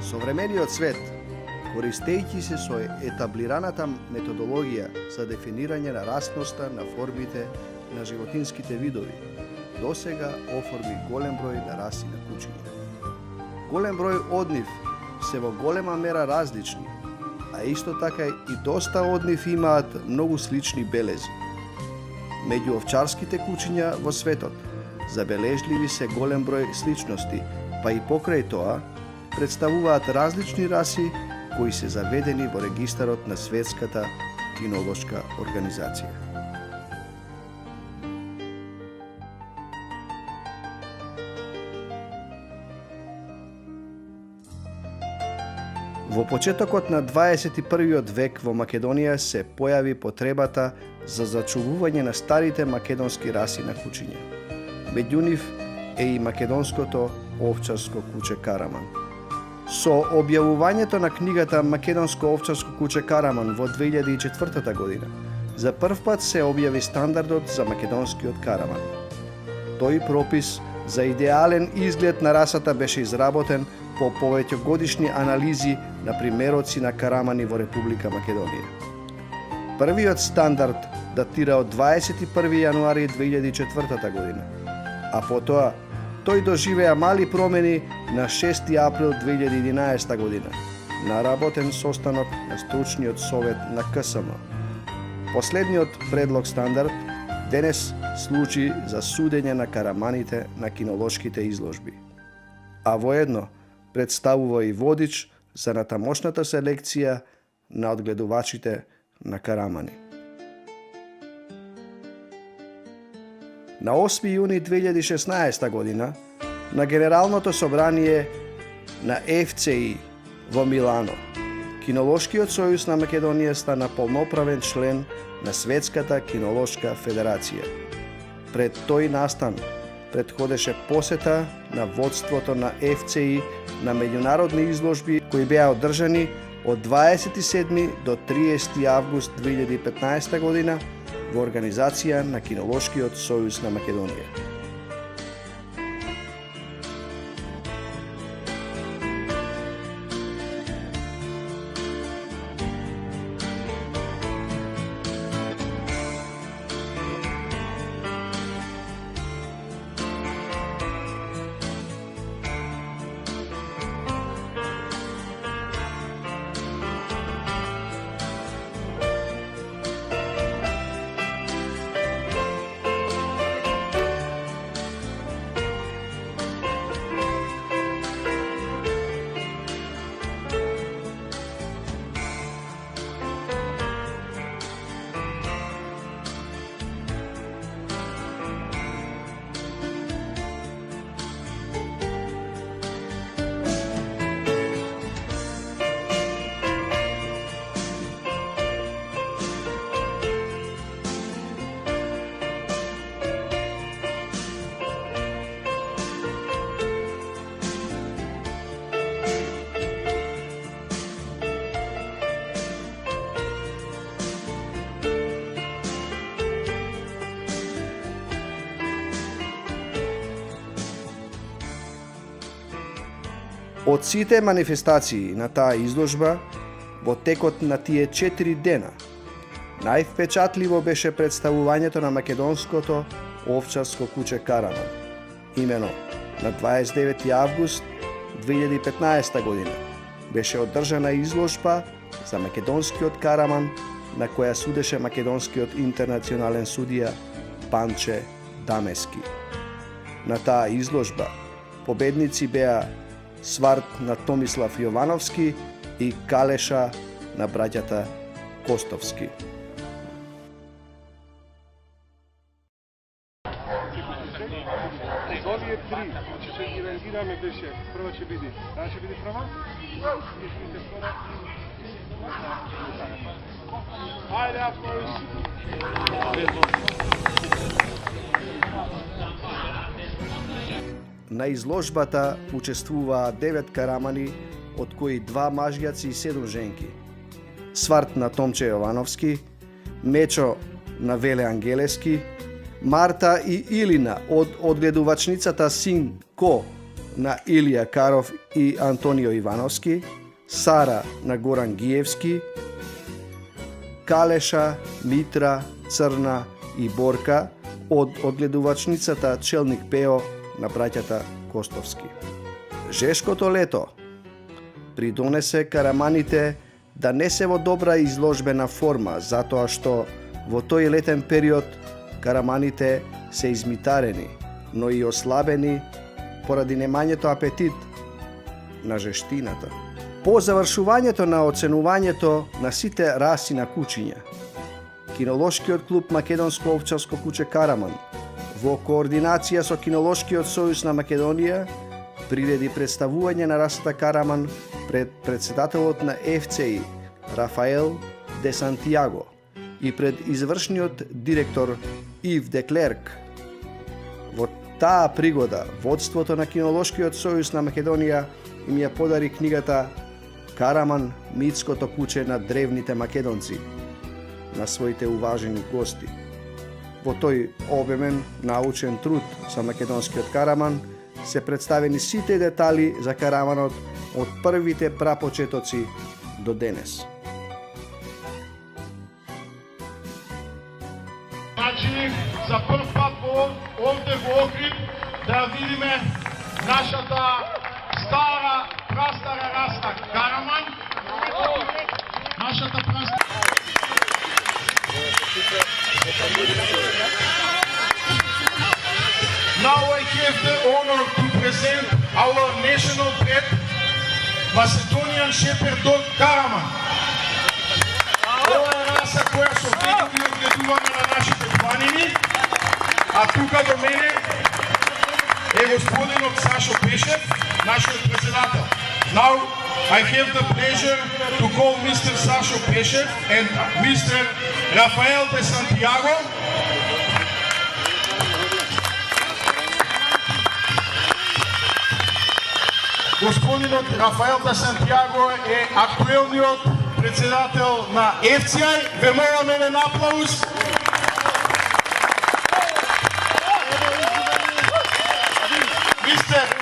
Современиот свет, користејќи се со етаблираната методологија за дефинирање на расноста на формите на животинските видови, досега оформи голем број на раси на кучиња. Голем број од нив се во голема мера различни, а исто така и доста од нив имаат многу слични белези. Меѓу овчарските кучиња во светот забележливи се голем број сличности, па и покрај тоа представуваат различни раси кои се заведени во регистарот на Светската кинолошка организација. Во почетокот на 21. век во Македонија се појави потребата за зачувување на старите македонски раси на кучиња. Меѓу нив е и македонското овчарско куче Караман. Со објавувањето на книгата Македонско овчарско куче Караман во 2004 година, за прв пат се објави стандардот за македонскиот Караман. Тој пропис за идеален изглед на расата беше изработен по повеќегодишни анализи на примероци на карамани во Република Македонија. Првиот стандард датира од 21. јануари 2004 година, а потоа тој доживеа мали промени на 6. април 2011 година на работен состанок на стручниот совет на КСМ. Последниот предлог стандард денес служи за судење на караманите на кинолошките изложби, а воедно представува и водич за натамошната селекција на одгледувачите на карамани. На 8. јуни 2016 година на Генералното собрание на ФЦИ во Милано, Кинолошкиот сојуз на Македонија стана полноправен член на Светската кинолошка федерација. Пред тој настан предходеше посета на водството на ФЦИ на меѓународни изложби кои беа одржани од 27 до 30 август 2015 година во организација на Кинолошкиот сојуз на Македонија. Од сите манифестации на таа изложба, во текот на тие 4 дена, највпечатливо беше представувањето на македонското овчарско куче Караман. Имено, на 29. август 2015 година беше одржана изложба за македонскиот Караман, на која судеше македонскиот интернационален судија Панче Дамески. На таа изложба победници беа Сварт на Томислав Јовановски и Калеша на браќата Костовски. Овие три, значи ќе ги рангираме беше, прва ќе биде, таа ќе биде прва? Ајде, Афроис! На изложбата учествуваа 9 карамани, од кои 2 мажјаци и 7 женки. Сварт на Томче Јовановски, Мечо на Веле Ангелески, Марта и Илина од одгледувачницата Син Ко на Илија Каров и Антонио Ивановски, Сара на Горан Гиевски, Калеша, Митра, Црна и Борка од одгледувачницата Челник Пео на браќата Костовски. Жешкото лето придонесе караманите да не се во добра изложбена форма, затоа што во тој летен период караманите се измитарени, но и ослабени поради немањето апетит на жештината. По завршувањето на оценувањето на сите раси на кучиња, Кинолошкиот клуб Македонско овчарско куче Караман во координација со Кинолошкиот сојуз на Македонија приреди представување на расата Караман пред председателот на ФЦИ Рафаел де Сантиаго и пред извршниот директор Ив де Клерк. Во таа пригода водството на Кинолошкиот сојуз на Македонија им ја подари книгата Караман, митското куче на древните македонци на своите уважени гости. Во тој обемен научен труд за македонскиот Караман се представени сите детали за Караманот од првите прапочетоци до денес. Значи, за прв пат овде во Охрид да видиме нашата стара, прастара раста Караман. Нашата прастара. Now I have the honor to present our national pet, Macedonian Shepherd Dog Karaman. Ова е раса која со веќе одгледуваме на нашите планини, а тука до мене е господинот Сашо Пешев, нашиот председател. Now I have the pleasure to call Mr. Sasho Peshev and Mr. Rafael de Santiago. Господинот Рафаел де Сантиаго е актуелниот председател на FCI. Ве молам еден аплауз.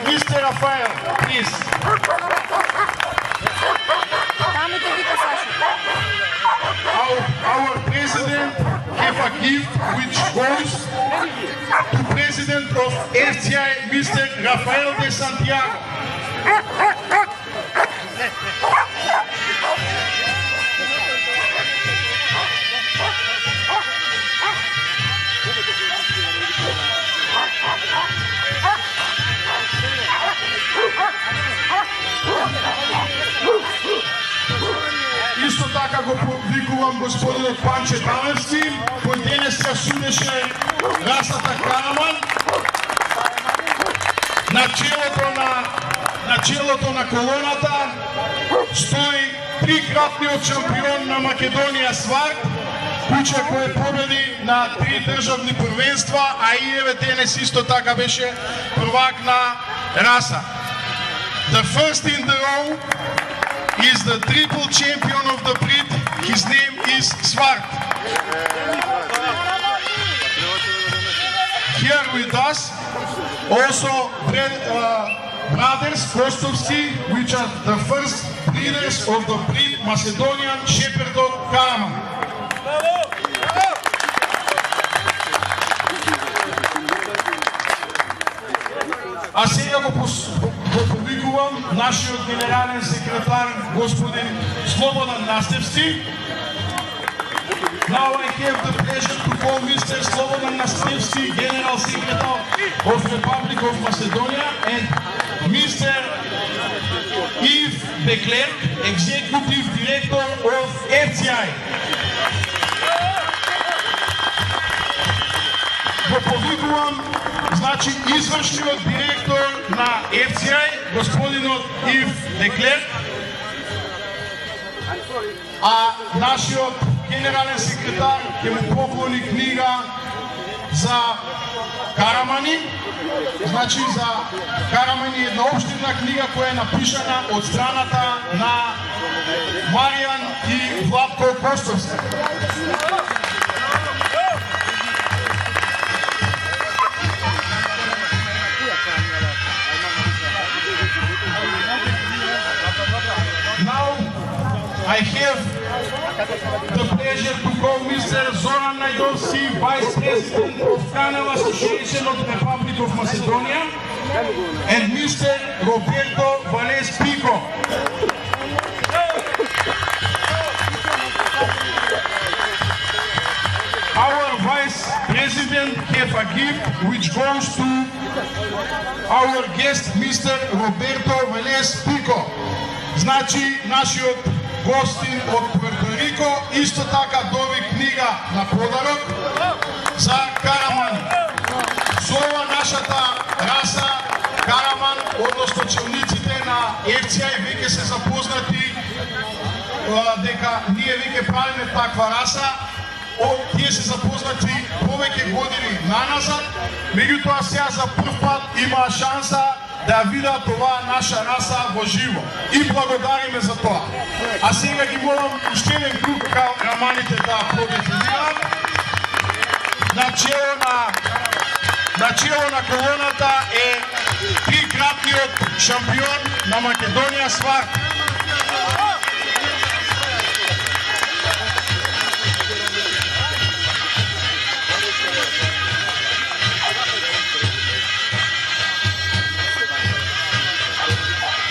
Mr. Rafael, please. Our president have a gift which goes to president of FCI, Mr. Rafael de Santiago. Исто така го повикувам господинот Панче Талевски, кој денес ја судеше расата Караман. На челото на колоната стои трикратниот шампион на Македонија Сварт, куче кој победи на 3 државни првенства, а и еве денес исто така беше првак на раса. The first in the row is the triple champion of the breed. His name is Svart. Here with us also brothers Kostovski, which are the first breeders of the breed Macedonian Shepherd Dog Karaman. А сега го повикувам нашиот генерален секретар господин Слободан Настевски. Now I have the pleasure to call Mr. Slobodan Nastevski, General Secretary of Republic of Macedonia, and Mr. Yves de Klerk, Executive Director of FCI. Го повикувам значи извршниот директор на FCI, господинот Ив де Клерк, а нашиот генерален секретар ќе му поклони книга за Карамани. Значи за Карамани е една општина книга која е напишана од страната на Маријан и Владко Костовски. call Mr. Zoran Najdovski, Vice President of Canal Association of the Republic of Macedonia, and Mr. Roberto Vales Pico. Our Vice President have a gift which goes to our guest Mr. Roberto Vales Pico. Значи, нашиот гостин од Пуерто Рико исто така доби книга на подарок за Караман. За ова нашата раса Караман, односно челниците на FCI веќе се запознати дека ние веќе правиме таква раса. Тие се запознати повеќе години наназад, меѓутоа сега за прв пат имаа шанса да видат оваа наша раса во живо. И благодариме за тоа. А сега ги молам уште еден круг раманите да продефилираат. На чело на колоната е трикратниот шампион на Македонија Сварт.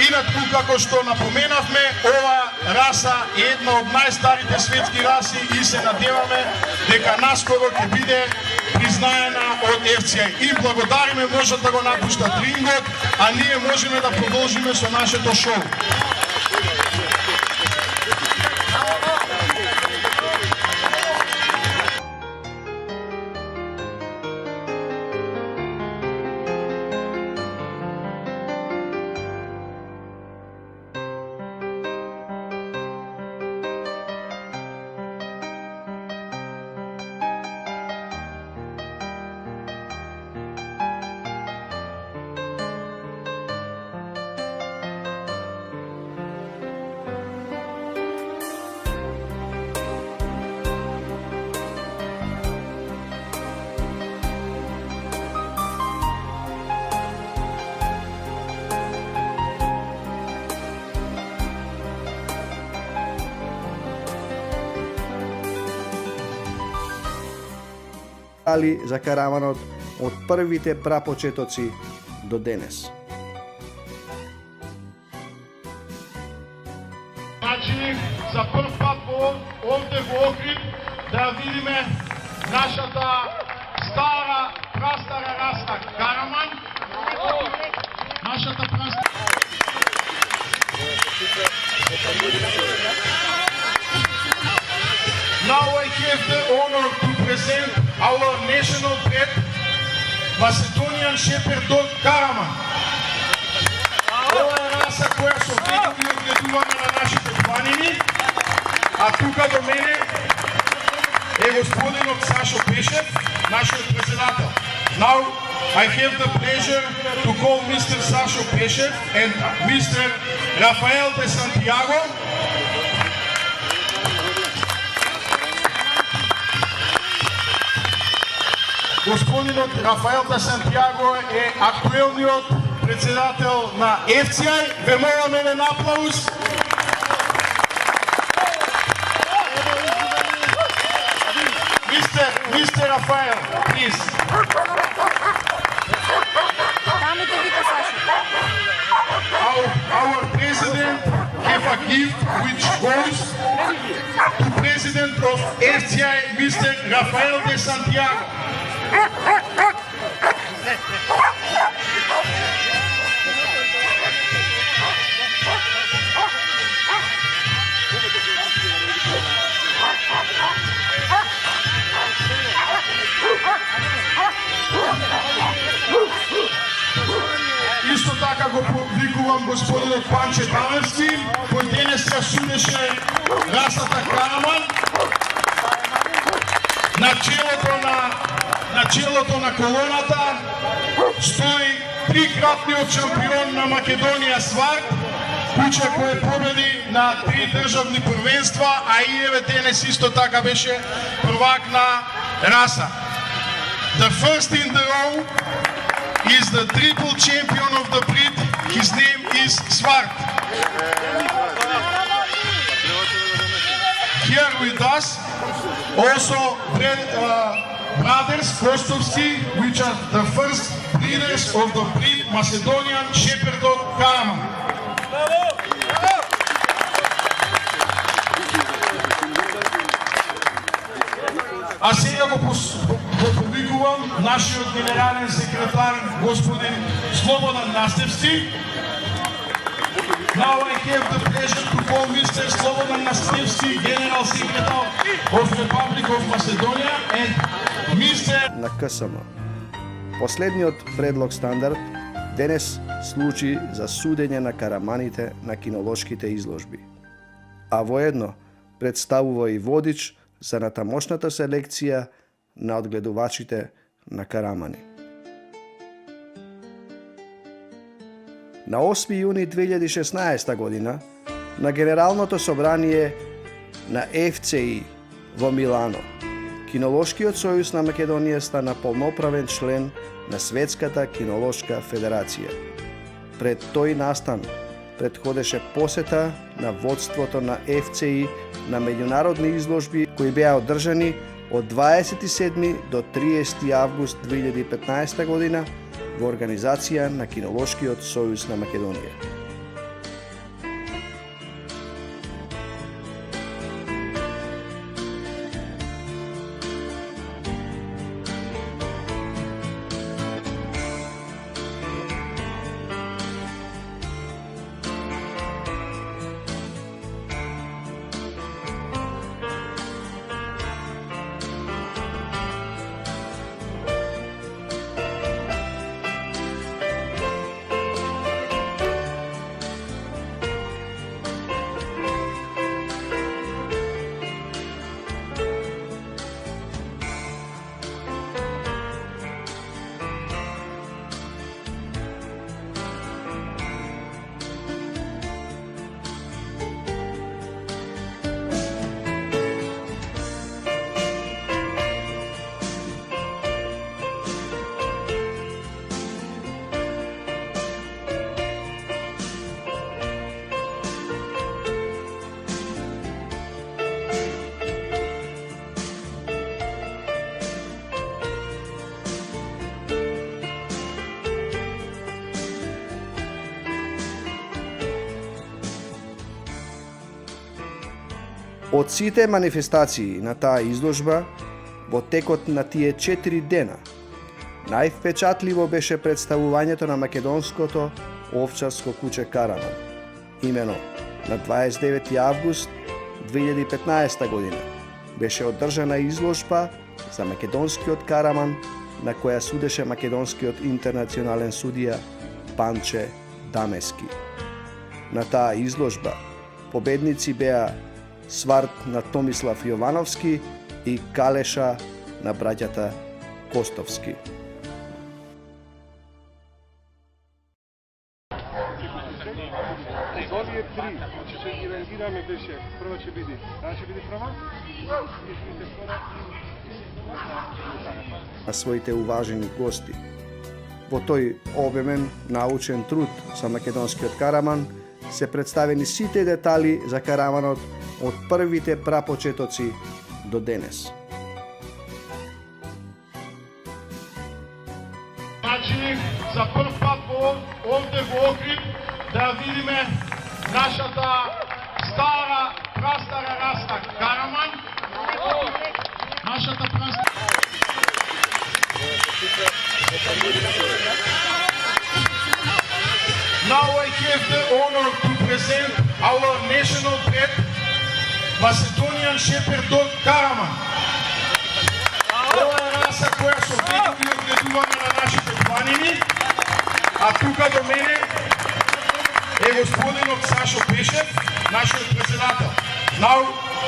Инакку, како што напоменавме, ова раса е една од најстарите светски раси и се надеваме дека наскоро ќе биде признаена од FCI. И благодариме, можат да го напуштат рингот, а ние можеме да продолжиме со нашето шоу. али за Караманот од првите прапочетоци до денес. Значи, за прв пат овде во Охрид да видиме нашата стара, прастара раса Караман. Нашата прастара. Now I have the honor to present our national pet, Macedonian Shepherd Dog Karaman. Ова е раса која со веќе одгледувана на нашите планини, а тука до мене е господинот Сашо Пешев, нашиот председател. Now I have the pleasure to call Mr. Sasho Peshev and Mr. Rafael de Santiago. Господинот Рафаел де Сантиаго е актуелниот председател на FCI. Ве молам еден аплауз. Mr. Rafael, please. Our president have a gift which goes to president of FCI, Mr. Rafael de Santiago. Исто така го повикувам господинот Панче Талевски, кој денес се судеше расата Караман. На челото на колоната стои трикратниот шампион на Македонија Сварт, куче кој победи на 3 државни првенства, а и еве денес исто така беше првак на раса. The first in the row is the triple champion of the breed. His name is Svart. here with us. Also, brothers Kostovski, which are the first breeders of the breed Macedonian Shepherd Dog Karaman. А сега го повикувам нашиот генерален секретар, господин Слободан Настевски. Now I have the pleasure to call Mr. Slobodan Настевски, General Secretary of Republic of Macedonia, and Mr. на КСМ. Последниот предлог стандард денес служи за судење на караманите на кинолошките изложби, а воедно представува и водич за натамошната селекција на одгледувачите на карамани. На 8 јуни 2016 година на Генералното собрание на ФЦИ во Милано, Кинолошкиот сојуз на Македонија стана полноправен член на Светската кинолошка федерација. Пред тој настан предходеше посета на водството на ФЦИ на меѓународни изложби кои беа одржани од 27 до 30 август 2015 година во организација на Кинолошкиот сојуз на Македонија. Од сите манифестации на таа изложба, во текот на тие 4 дена, највпечатливо беше представувањето на македонското овчарско куче Караман. Имено, на 29 август 2015 година беше одржана изложба за македонскиот Караман, на која судеше македонскиот интернационален судија Панче Дамески. На таа изложба победници беа Сварт на Томислав Јовановски и Калеша на браќата Костовски. Овие три, значи ќе ги рангираме беше, прва ќе биде. Таа ќе биде прва? На своите уважени гости. Во тој обемен научен труд за македонскиот Караман се представени сите детали за Караманот од првите прапочетоци до денес. Значи, за прв пат овде во Охрид да видиме нашата прастара раса Караман. Нашата прастара... Now I have the honor to present our national pet, Macedonian Shepherd Dog Karaman. Ова е раса која со векови одгледуваме на нашите планини, а тука до мене е господинот Сашо Пешев, нашиот председател. Now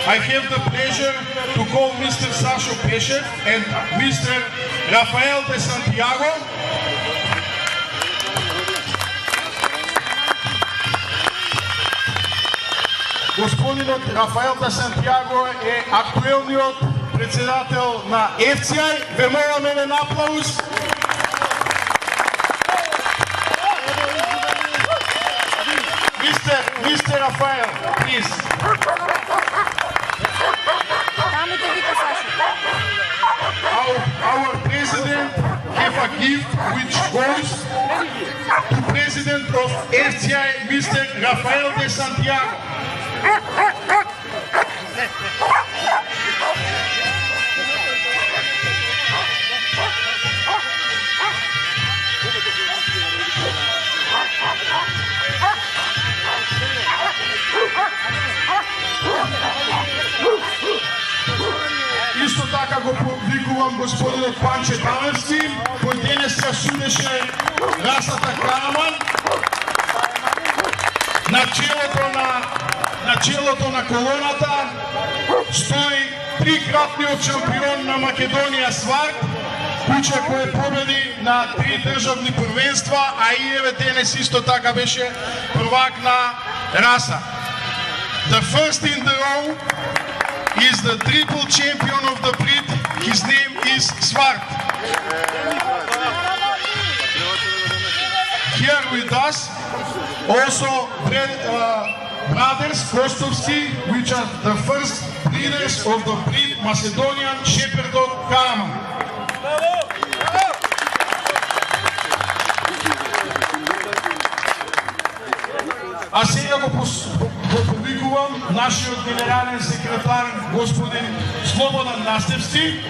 I have the pleasure to call Mr. Sasho Peshev and Mr. Rafael de Santiago. Господинот Рафаел де Сантиаго е актуелниот председател на FCI. Ве молам еден аплауз. Mr. Rafael, please. our president have a gift which goes to president of FCI, Mr. Rafael de Santiago. Isto така го повикувам господинот Панче Талевски, кој денес ја судеше расата Караман. На челото на колоната стои трикратниот шампион на Македонија Сварт, куче кој победи на 3 државни првенства, а и еве денес исто така беше првак на раса. The first in the row is the triple champion of the breed. His name is Svart. Here with us also brothers Kostovski, which are the first breeders of the breed Macedonian Shepherd Dog Karaman. А сега го повикувам нашиот генерален секретар господин Слободан Настевски,